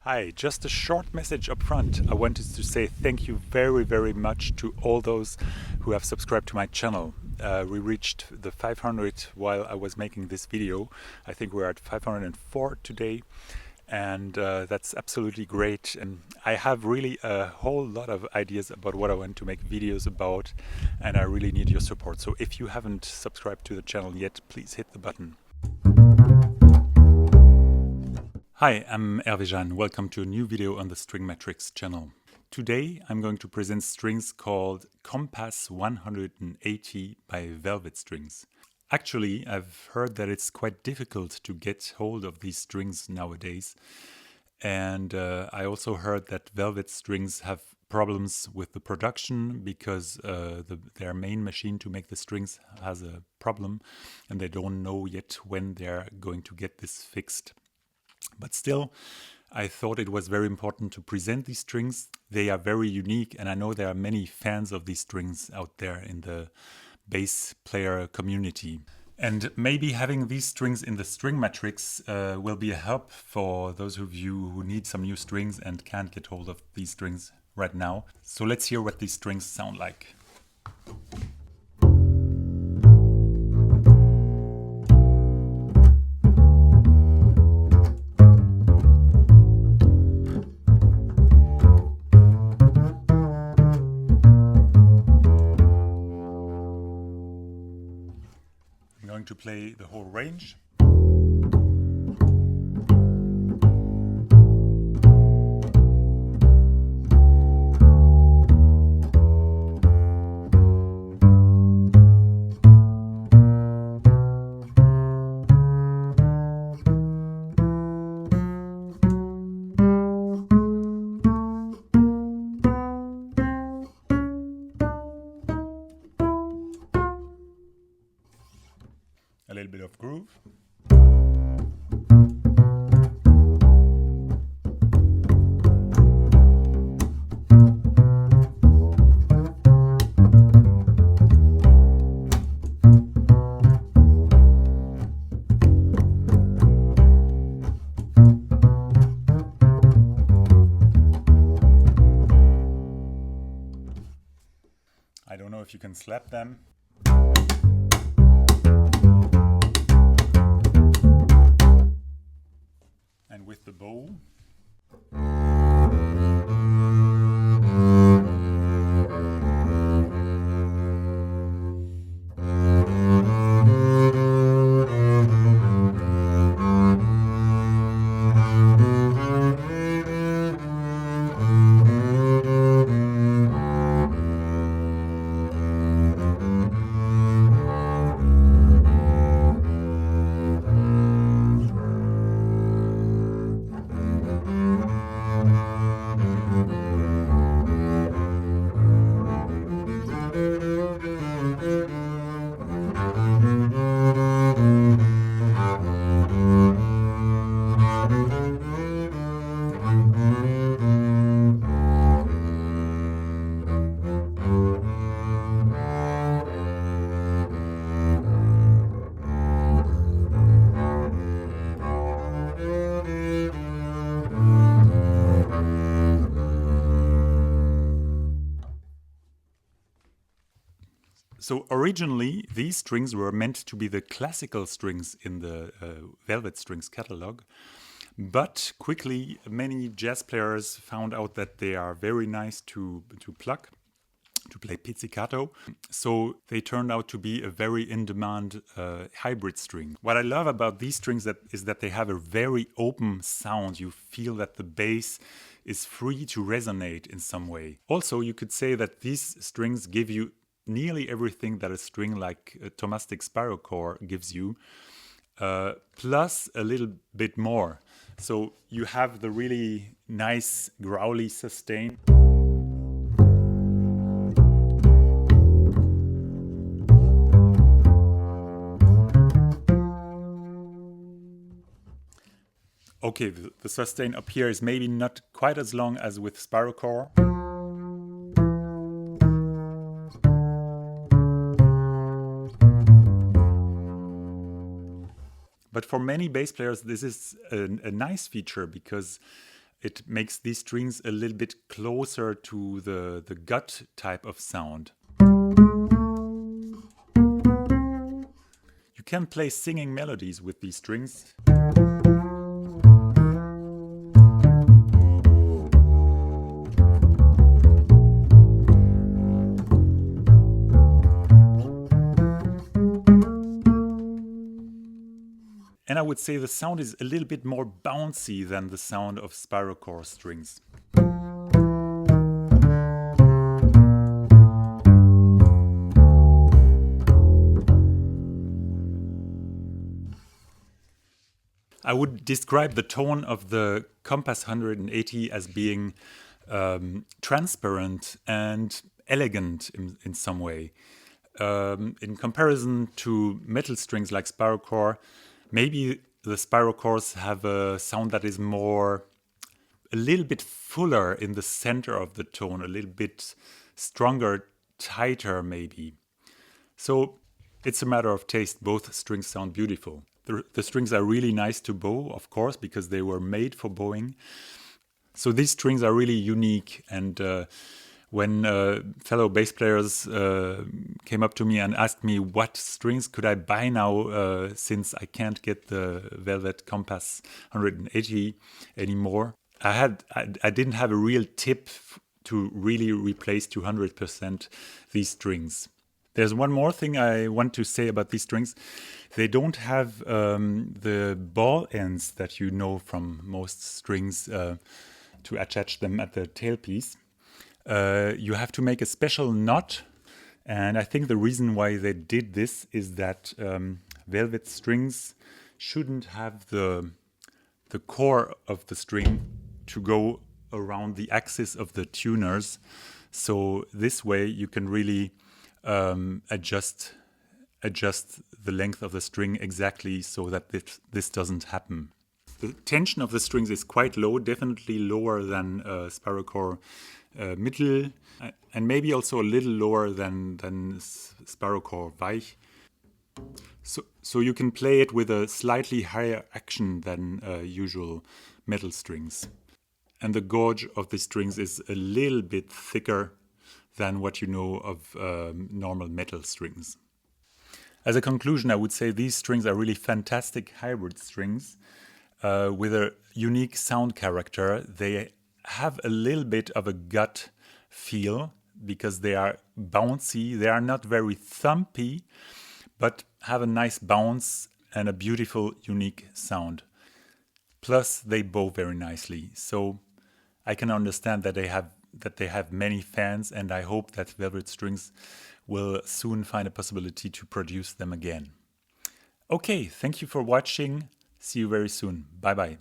Hi, just a short message up front. I wanted to say thank you very much to all those who have subscribed to my channel. We reached the 500 while I was making this video. I think we're at 504 today, and that's absolutely great. And I have really a whole lot of ideas about what I want to make videos about, and I really need your support. So if you haven't subscribed to the channel yet, please hit the button. Hi, I'm Hervé Jeanne. Welcome to a new video on the String Metrics channel. Today I'm going to present strings called Compas 180 by Velvet Strings. Actually, I've heard that it's quite difficult to get hold of these strings nowadays. And I also heard that Velvet Strings have problems with the production because their main machine to make the strings has a problem and they don't know yet when they're going to get this fixed. But still, I thought it was very important to present these strings. They are very unique, and I know there are many fans of these strings out there in the bass player community. And maybe having these strings in the string metrics will be a help for those of you who need some new strings and can't get hold of these strings right now. So let's hear what these strings sound like. I'm going to play the whole range. A little bit of groove. I don't know if you can slap them. And with the bow. So originally, these strings were meant to be the classical strings in the Velvet Strings catalog, but quickly many jazz players found out that they are very nice to pluck, to play pizzicato, so they turned out to be a very in-demand hybrid string. What I love about these strings is that they have a very open sound. You feel that the bass is free to resonate in some way. Also, you could say that these strings give you nearly everything that a string like a Thomastic spiral core gives you, plus a little bit more. So you have the really nice growly sustain. Okay, the sustain up here is maybe not quite as long as with spiral core. But for many bass players, this is a nice feature because it makes these strings a little bit closer to the gut type of sound. You can play singing melodies with these strings. And I would say the sound is a little bit more bouncy than the sound of spirochore strings. I would describe the tone of the Compas 180 as being transparent and elegant in some way. In comparison to metal strings like spirochore, maybe the spirochores have a sound that is more, a little bit fuller in the center of the tone, a little bit stronger, tighter maybe. So it's a matter of taste. Both strings sound beautiful. The strings are really nice to bow, of course, because they were made for bowing. So these strings are really unique, and when fellow bass players came up to me and asked me what strings could I buy now since I can't get the Velvet Compas 180 anymore, I didn't have a real tip to really replace 200% these strings. There's one more thing I want to say about these strings. They don't have the ball ends that you know from most strings to attach them at the tailpiece. You have to make a special knot, and I think the reason why they did this is that velvet strings shouldn't have the core of the string to go around the axis of the tuners. So this way you can really adjust the length of the string exactly so that this doesn't happen. The tension of the strings is quite low, definitely lower than spirochore mittel, and maybe also a little lower than spirochore weich. So you can play it with a slightly higher action than usual metal strings. And the gauge of the strings is a little bit thicker than what you know of normal metal strings. As a conclusion, I would say these strings are really fantastic hybrid strings with a unique sound character. They have a little bit of a gut feel because they are bouncy. They are not very thumpy, but have a nice bounce and a beautiful, unique sound. Plus, they bow very nicely. So I can understand that they have many fans, and I hope that Velvet Strings will soon find a possibility to produce them again. Okay, thank you for watching. See you very soon. Bye bye.